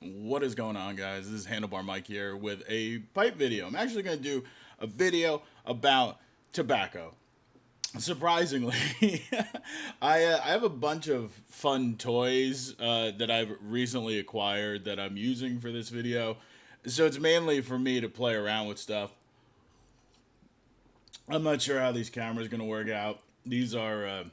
What is going on, guys? This is Handlebar Mike here with a pipe video. I'm actually going to do a video about tobacco. Surprisingly, I have a bunch of fun toys that I've recently acquired that I'm using for this video. So it's mainly for me to play around with stuff. I'm not sure how these cameras are going to work out. These are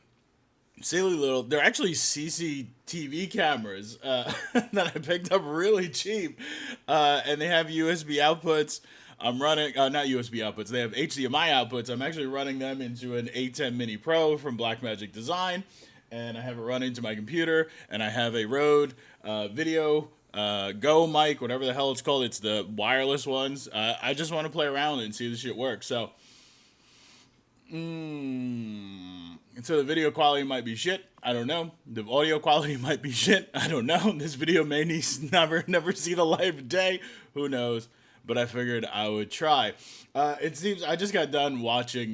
silly little. They're actually CCTV cameras that I picked up really cheap, and they have USB outputs. I'm running not USB outputs. They have HDMI outputs. I'm actually running them into an A10 Mini Pro from Blackmagic Design, and I have it run into my computer. And I have a Rode video Go mic, whatever the hell it's called. It's the wireless ones. I just want to play around with it and see if this shit works. So and so the video quality might be shit. I don't know. The audio quality might be shit. I don't know. This video may never see the light of day. Who knows? But I figured I would try. It seems I just got done watching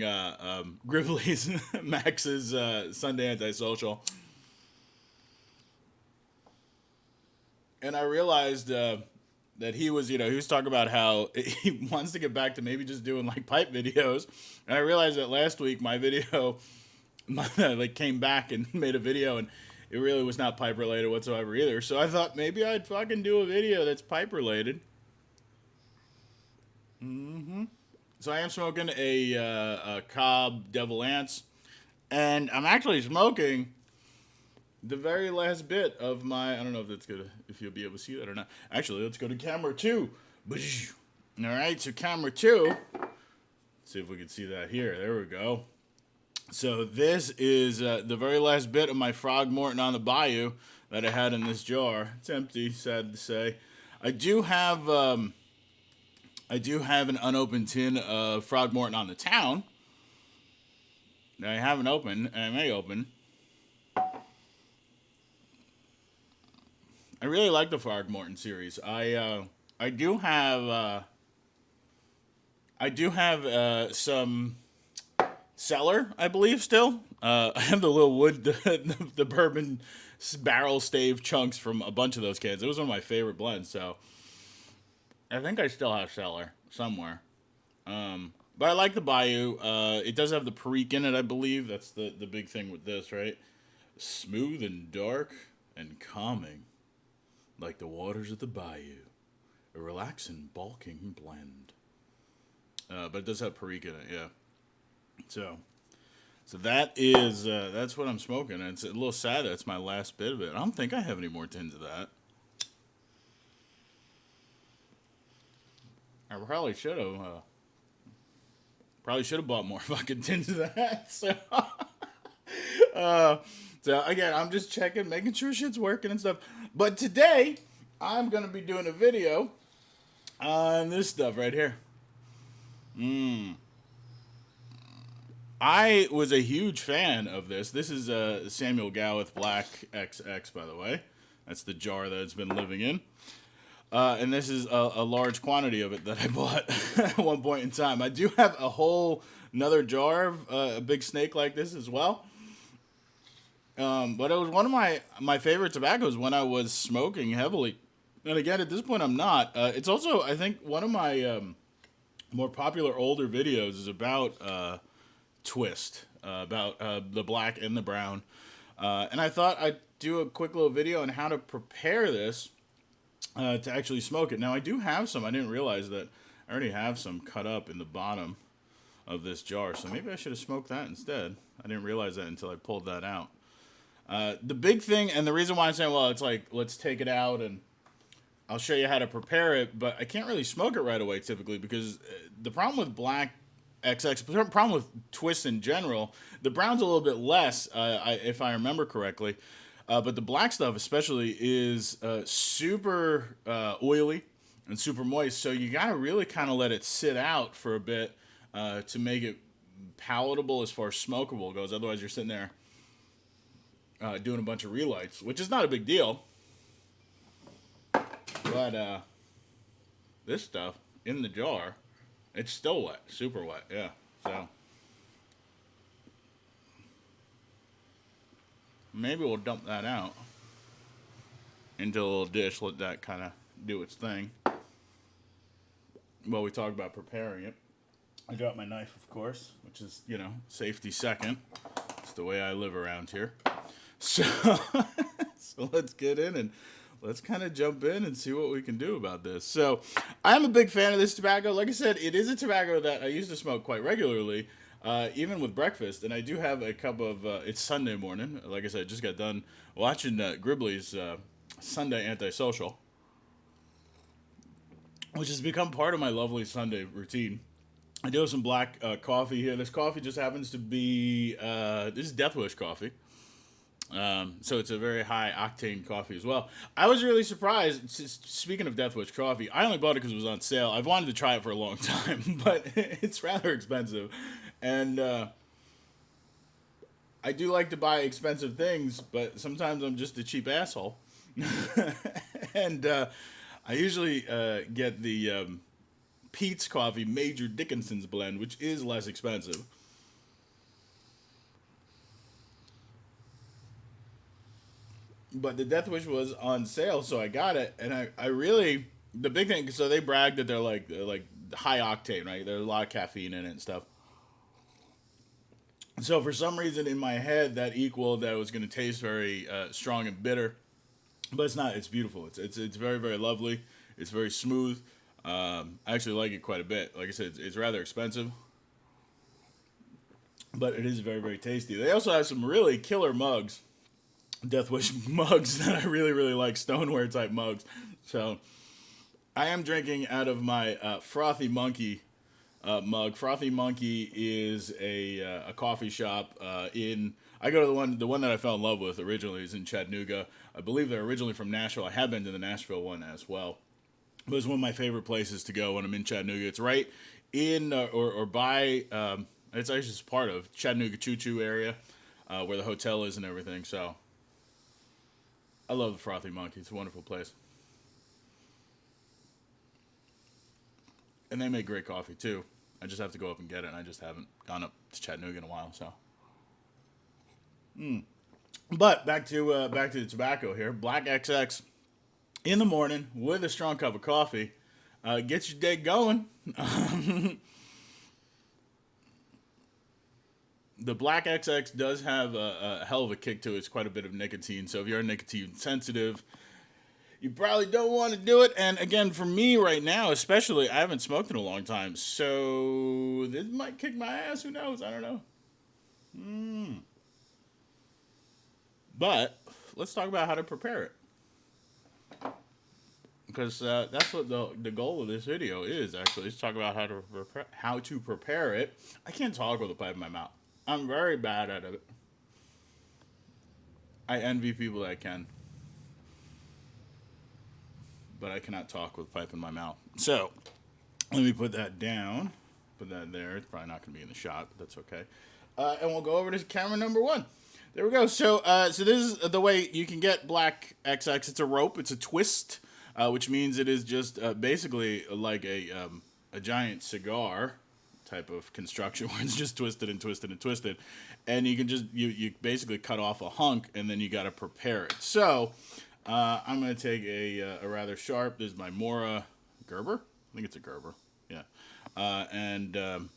Grizzly's Max's Sunday Antisocial, and I realized that he was, he was talking about how he wants to get back to maybe just doing like pipe videos. And I realized that last week my video, like came back and made a video, and it really was not pipe related whatsoever either. So I thought maybe I'd fucking do a video that's pipe related. So I am smoking a Cobb Devil Ants, and I'm actually smoking the very last bit of my, I don't know if that's good, if you'll be able to see that or not. Actually, let's go to camera 2. All right, so camera 2. Let's see if we can see that here. There we go. So this is the very last bit of my Frog Morton on the Bayou that I had in this jar. It's empty, sad to say. I do have an unopened tin of Frog Morton on the Town that I haven't opened, and I may open. I really like the Frog Morton series. I do have some cellar, I believe, still. I have the little wood, the bourbon barrel stave chunks from a bunch of those cans. It was one of my favorite blends, so I think I still have cellar somewhere. But I like the Bayou. It does have the Perique in it, I believe. That's the big thing with this, right? Smooth and dark and calming, like the waters of the bayou, a relaxing, bulking blend. But it does have Perique in it, yeah. So that is that's what I'm smoking. And it's a little sad that's my last bit of it. I don't think I have any more tins of that. I probably should have. Probably should have bought more fucking tins of that. So again, I'm just checking, making sure shit's working and stuff. But today, I'm gonna be doing a video on this stuff right here. I was a huge fan of this. This is Samuel Gawith Black XX, by the way. That's the jar that it's been living in. And this is a large quantity of it that I bought at one point in time. I do have a whole another jar of a big snake like this as well. But it was one of my favorite tobaccos when I was smoking heavily. And again, at this point, I'm not. It's also, I think, one of my more popular older videos is about Twist, about the black and the brown. And I thought I'd do a quick little video on how to prepare this to actually smoke it. Now, I do have some. I didn't realize that I already have some cut up in the bottom of this jar. So maybe I should have smoked that instead. I didn't realize that until I pulled that out. The big thing, and the reason why I'm saying, well, it's like, let's take it out and I'll show you how to prepare it, but I can't really smoke it right away typically because the problem with Black XX, the problem with Twist in general, the brown's a little bit less, if I remember correctly, but the black stuff especially is super oily and super moist, so you gotta really kind of let it sit out for a bit to make it palatable as far as smokable goes. Otherwise, you're sitting there doing a bunch of relights, which is not a big deal. But this stuff in the jar, it's still wet, super wet, yeah. So maybe we'll dump that out into a little dish, let that kind of do its thing. Well, we talk about preparing it. I got my knife, of course, which is, safety second. It's the way I live around here. So, so let's get in and let's kind of jump in and see what we can do about this. So, I'm a big fan of this tobacco. Like I said, it is a tobacco that I used to smoke quite regularly, even with breakfast. And I do have a cup of, it's Sunday morning. Like I said, I just got done watching Gribley's Sunday Antisocial, which has become part of my lovely Sunday routine. I do have some black coffee here. This coffee just happens to be, this is Death Wish coffee. So it's a very high octane coffee as well. I was really surprised. Speaking of Death Wish coffee, I only bought it because it was on sale. I've wanted to try it for a long time, but it's rather expensive. And I do like to buy expensive things, but sometimes I'm just a cheap asshole. And I usually get the Pete's Coffee Major Dickinson's blend, which is less expensive. But the Death Wish was on sale, so I got it, and I really, the big thing, so they brag that they're like high octane, right? There's a lot of caffeine in it and stuff. So for some reason in my head that equaled that it was going to taste very strong and bitter, but it's not. It's beautiful. It's very, very lovely. It's very smooth. I actually like it quite a bit. Like I said, it's rather expensive, but it is very, very tasty. They also have some really killer mugs, Death Wish mugs that I really, really like, stoneware type mugs. So I am drinking out of my Frothy Monkey mug. Frothy Monkey is a coffee shop in. I go to the one that I fell in love with originally is in Chattanooga. I believe they're originally from Nashville. I have been to the Nashville one as well. But it's one of my favorite places to go when I'm in Chattanooga. It's right in or by. It's actually just part of Chattanooga Choo Choo area where the hotel is and everything. So I love the Frothy Monkey. It's a wonderful place. And they make great coffee too. I just have to go up and get it, and I just haven't gone up to Chattanooga in a while. So, but back to the tobacco here. Black XX in the morning with a strong cup of coffee gets your day going. The Black XX does have a hell of a kick to it. It's quite a bit of nicotine. So if you're nicotine sensitive, you probably don't want to do it. And again, for me right now, especially, I haven't smoked in a long time. So this might kick my ass. Who knows? I don't know. But let's talk about how to prepare it. Because that's what the goal of this video is, actually. Is talk about how to prepare it. I can't talk with a pipe in my mouth. I'm very bad at it. I envy people that can. But I cannot talk with a pipe in my mouth. So, let me put that down. Put that there. It's probably not going to be in the shot, but that's okay. And we'll go over to camera number 1. There we go. So this is the way you can get Black XX. It's a rope. It's a twist, which means it is just basically like a giant cigar type of construction where it's just twisted and twisted and twisted. And you can just, you basically cut off a hunk and then you got to prepare it. So I'm going to take a rather sharp, this is my Mora Gerber. I think it's a Gerber. Yeah. And I'm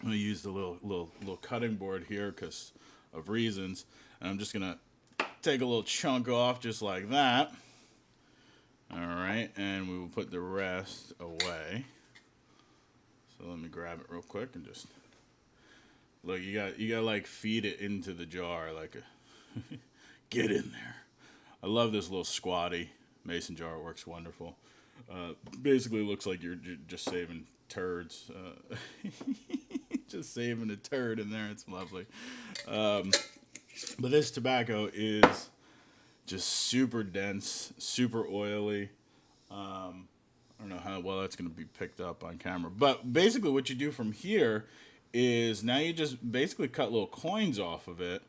going to use the little cutting board here because of reasons. And I'm just going to take a little chunk off just like that. All right. And we will put the rest away. So let me grab it real quick and just look. You got like feed it into the jar, like get in there. I love this little squatty mason jar. It works wonderful. Basically, looks like you're just saving turds. Just saving a turd in there. It's lovely. But this tobacco is just super dense, super oily. I don't know how well that's going to be picked up on camera. But basically what you do from here is now you just basically cut little coins off of it.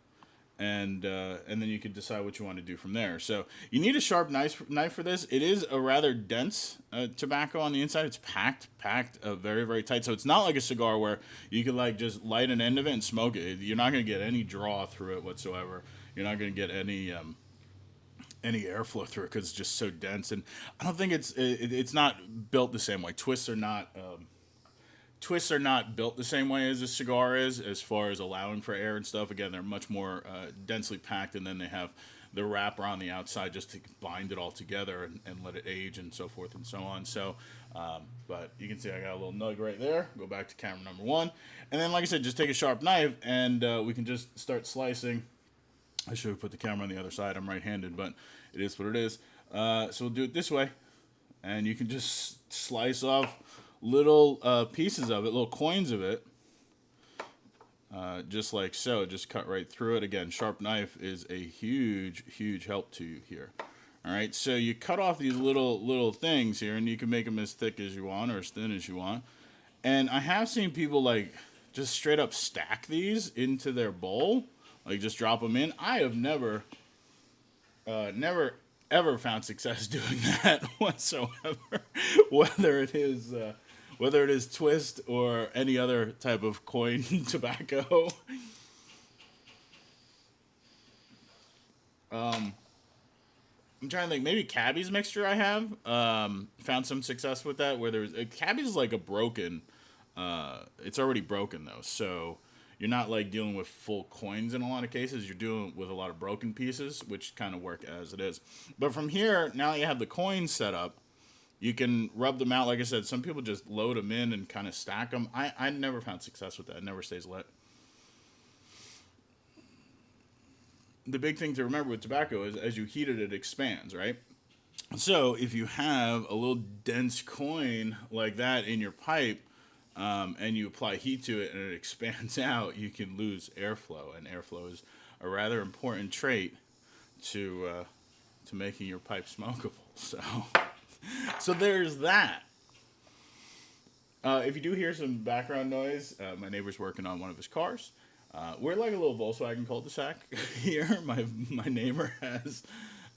And then you can decide what you want to do from there. So you need a sharp knife for this. It is a rather dense tobacco on the inside. It's packed very, very tight. So it's not like a cigar where you can like just light an end of it and smoke it. You're not going to get any draw through it whatsoever. You're not going to get any any airflow through it because it's just so dense. And I don't think it's not built the same way. Twists are not built the same way as a cigar is, as far as allowing for air and stuff. Again, they're much more densely packed, and then they have the wrapper on the outside just to bind it all together and let it age and so forth and so on. So, but you can see I got a little nug right there. Go back to camera number one. And then, like I said, just take a sharp knife, and we can just start slicing. I should have put the camera on the other side. I'm right-handed, but it is what it is. So we'll do it this way. And you can just slice off little pieces of it, little coins of it, just like so. Just cut right through it. Again, sharp knife is a huge help to you here. All right, so you cut off these little things here, and you can make them as thick as you want or as thin as you want. And I have seen people like just straight up stack these into their bowl, like just drop them in. I have never ever found success doing that whatsoever, whether it is twist or any other type of coin tobacco. I'm trying to think. Maybe Cabby's mixture I have found some success with that. Where there's Cabby's like a broken. It's already broken though, so you're not like dealing with full coins in a lot of cases. You're dealing with a lot of broken pieces, which kind of work as it is. But from here, now you have the coins set up. You can rub them out. Like I said, some people just load them in and kind of stack them. I never found success with that. It never stays lit. The big thing to remember with tobacco is as you heat it, it expands, right? So if you have a little dense coin like that in your pipe, and you apply heat to it and it expands out, you can lose airflow. And airflow is a rather important trait to making your pipe smokable. So there's that. If you do hear some background noise, my neighbor's working on one of his cars. We're like a little Volkswagen cul-de-sac here. My neighbor has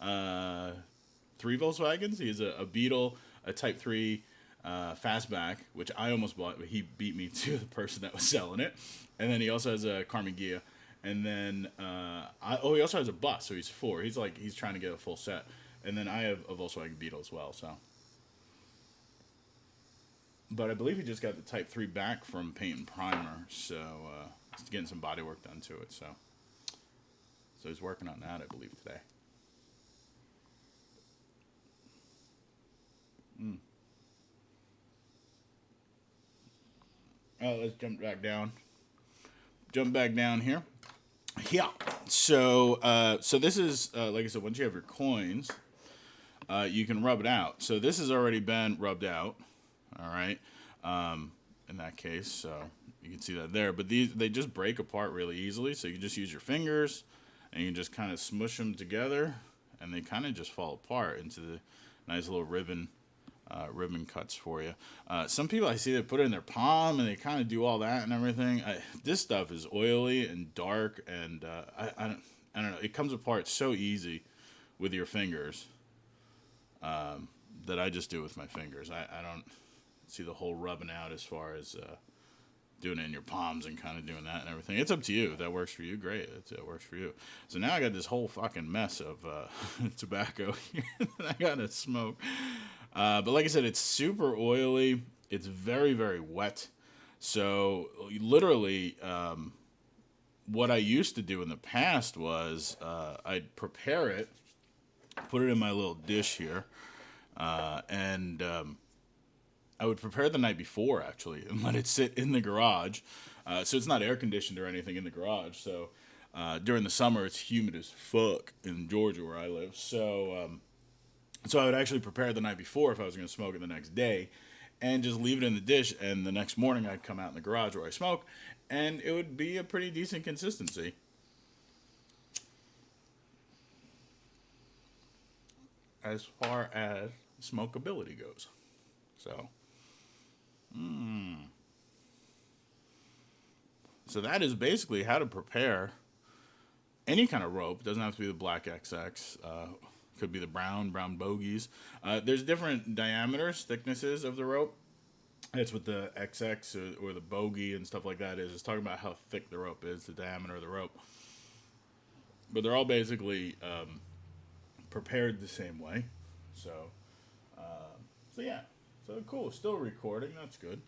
3 Volkswagens. He has a Beetle, a Type 3 fastback, which I almost bought, but he beat me to the person that was selling it. And then he also has a Carmen Ghia. And then he also has a bus, so he's 4. He's trying to get a full set. And then I have a Volkswagen Beetle as well. So, but I believe he just got the Type 3 back from paint and primer, so he's getting some body work done to it. So he's working on that, I believe, today. Oh, let's jump back down. Jump back down here. Yeah. So this is like I said. Once you have your coins, you can rub it out. So this has already been rubbed out. All right. In that case, so you can see that there. But they just break apart really easily. So you just use your fingers, and you just kind of smush them together, and they kind of just fall apart into the nice little ribbon cuts for you. Some people I see they put it in their palm and they kind of do all that and everything. This stuff is oily and dark, and I don't know. It comes apart so easy with your fingers that I just do it with my fingers. I don't see the whole rubbing out as far as doing it in your palms and kind of doing that and everything. It's up to you. If that works for you, great. It works for you. So now I got this whole fucking mess of tobacco here that I gotta smoke. But like I said, it's super oily. It's very, very wet. So literally, what I used to do in the past was I'd prepare it, put it in my little dish here, and I would prepare it the night before, actually, and let it sit in the garage. So it's not air conditioned or anything in the garage. So during the summer, it's humid as fuck in Georgia where I live. So I would actually prepare it the night before if I was going to smoke it the next day, and just leave it in the dish. And the next morning, I'd come out in the garage where I smoke, and it would be a pretty decent consistency. As far as smokability goes. So that is basically how to prepare any kind of rope. It doesn't have to be the black XX. Could be the brown bogies. There's different diameters, thicknesses of the rope. That's what the XX or the bogey and stuff like that is. It's talking about how thick the rope is, the diameter of the rope. But they're all basically prepared the same way. So, so yeah, so cool. Still recording. That's good.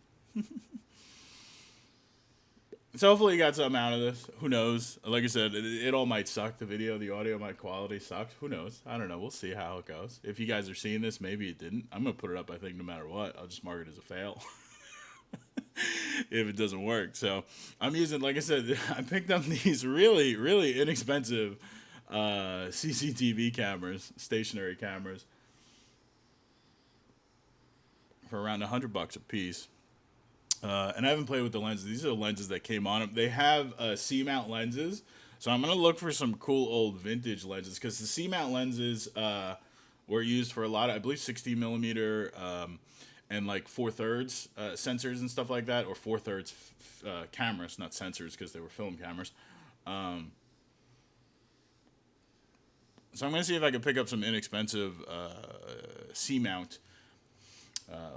So hopefully you got something out of this. Who knows? Like I said, it all might suck. The video, the audio, my quality sucks. Who knows? I don't know. We'll see how it goes. If you guys are seeing this, maybe it didn't. I'm gonna put it up. I think no matter what, I'll just mark it as a fail if it doesn't work. So I'm using, like I said, I picked up these really, really inexpensive CCTV cameras, stationary cameras, for around $100 a piece. And I haven't played with the lenses. These are the lenses that came on them. They have C-mount lenses. So I'm going to look for some cool old vintage lenses because the C-mount lenses were used for a lot of, I believe, 60 millimeter and like 4/3 sensors and stuff like that, or 4/3 cameras, not sensors because they were film cameras. So I'm going to see if I can pick up some inexpensive C-mount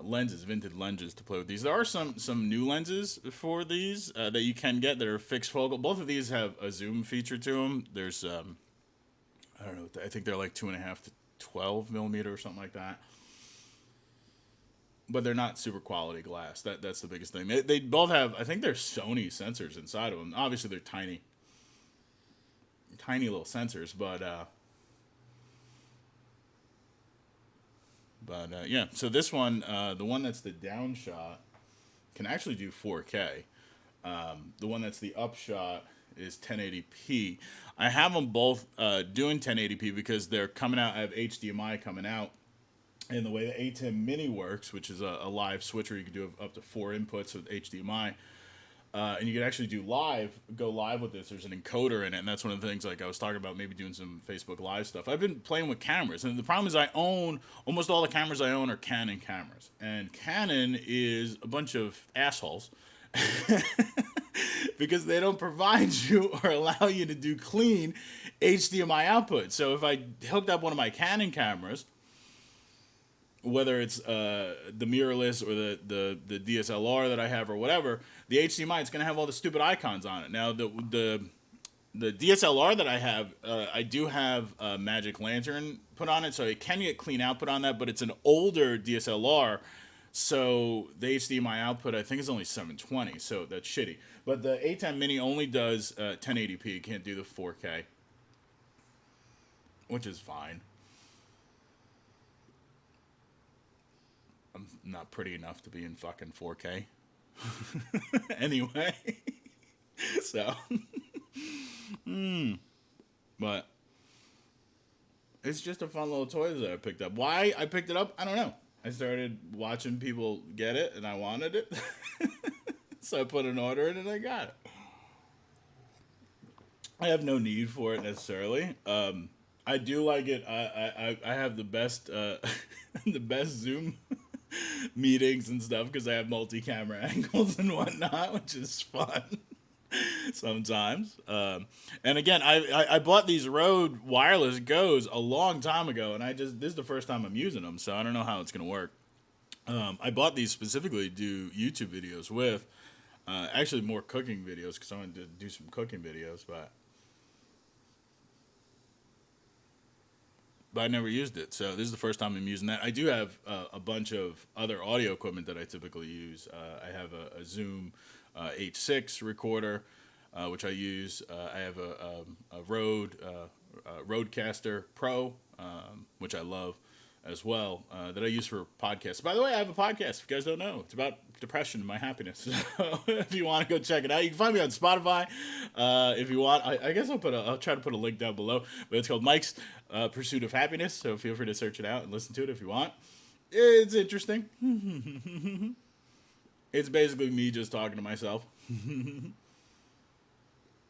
lenses, vintage lenses to play with these. There are some new lenses for these that you can get that are fixed focal. Both of these have a zoom feature to them. There's I don't know. I think they're like 2.5 to 12 millimeter or something like that. But they're not super quality glass. That's the biggest thing. They both have, I think they're Sony sensors inside of them. Obviously they're tiny little sensors, but yeah, so this one, the one that's the down shot, can actually do 4K. The one that's the up shot is 1080p. I have them both doing 1080p because they're coming out. I have HDMI coming out. And the way the ATEM Mini works, which is a live switcher, you can do up to 4 inputs with HDMI. And you can actually go live with this. There's an encoder in it, and that's one of the things, like I was talking about, maybe doing some Facebook Live stuff. I've been playing with cameras, and the problem is I own, almost all the cameras I own are Canon cameras. And Canon is a bunch of assholes because they don't provide you or allow you to do clean HDMI output. So if I hooked up one of my Canon cameras, whether it's the mirrorless or the DSLR that I have or whatever, the HDMI, it's going to have all the stupid icons on it. Now, the DSLR that I have, I do have a Magic Lantern put on it, so it can get clean output on that, but it's an older DSLR, so the HDMI output, I think, is only 720, so that's shitty. But the ATEM Mini only does 1080p. It can't do the 4K, which is fine. I'm not pretty enough to be in fucking 4K. Anyway. So. But it's just a fun little toy that I picked up. Why I picked it up, I don't know. I started watching people get it, and I wanted it. So I put an order in, and I got it. I have no need for it necessarily. I do like it. I have the best the best Zoom meetings and stuff because I have multi-camera angles and whatnot, which is fun sometimes. And again, I bought these Rode wireless Go's a long time ago, and this is the first time I'm using them, so I don't know how it's gonna work. I bought these specifically to do YouTube videos with, actually more cooking videos because I wanted to do some cooking videos, but I never used it. So this is the first time I'm using that. I do have a bunch of other audio equipment that I typically use. I have a Zoom H6 recorder, which I use. I have a Rode Rodecaster Pro, which I love as well, that I use for podcasts. By the way, I have a podcast, if you guys don't know. It's about depression and my happiness. So if you want to go check it out, you can find me on Spotify. If you want, I guess I'll try to put a link down below, but it's called Mike's Pursuit of Happiness. So feel free to search it out and listen to it if you want. It's interesting. It's basically me just talking to myself.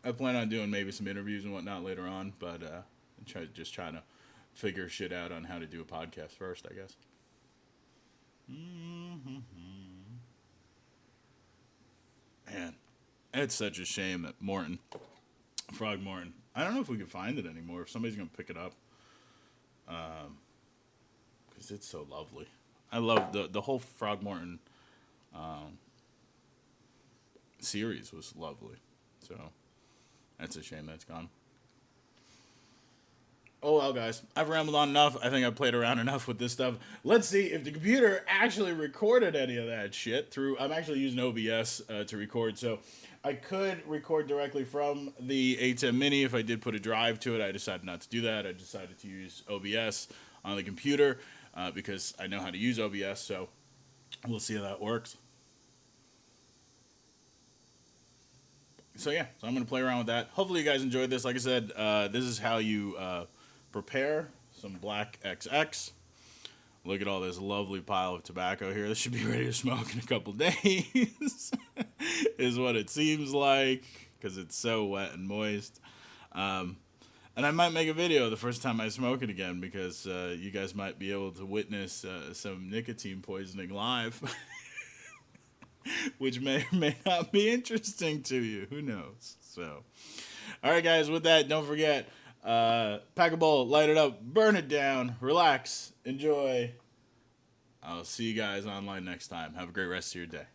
I plan on doing maybe some interviews and whatnot later on, but I'm just trying to figure shit out on how to do a podcast first, I guess. Man, it's such a shame that Morton, Frog Morton, I don't know if we can find it anymore, if somebody's going to pick it up. Because it's so lovely. I love the whole Frog Morton series was lovely. So, that's a shame that's gone. Oh well, guys, I've rambled on enough. I think I've played around enough with this stuff. Let's see if the computer actually recorded any of that shit through. I'm actually using OBS to record, so I could record directly from the A10 Mini if I did put a drive to it. I decided not to do that. I decided to use OBS on the computer because I know how to use OBS, so we'll see how that works. So yeah, so I'm going to play around with that. Hopefully you guys enjoyed this. Like I said, this is how you prepare some black XX. Look at all this lovely pile of tobacco here. This should be ready to smoke in a couple days, is what it seems like, because it's so wet and moist. And I might make a video the first time I smoke it again, because you guys might be able to witness some nicotine poisoning live, which may or may not be interesting to you. Who knows? So, all right, guys, with that, don't forget, pack a bowl, light it up, burn it down, relax, enjoy. I'll see you guys online next time. Have a great rest of your day.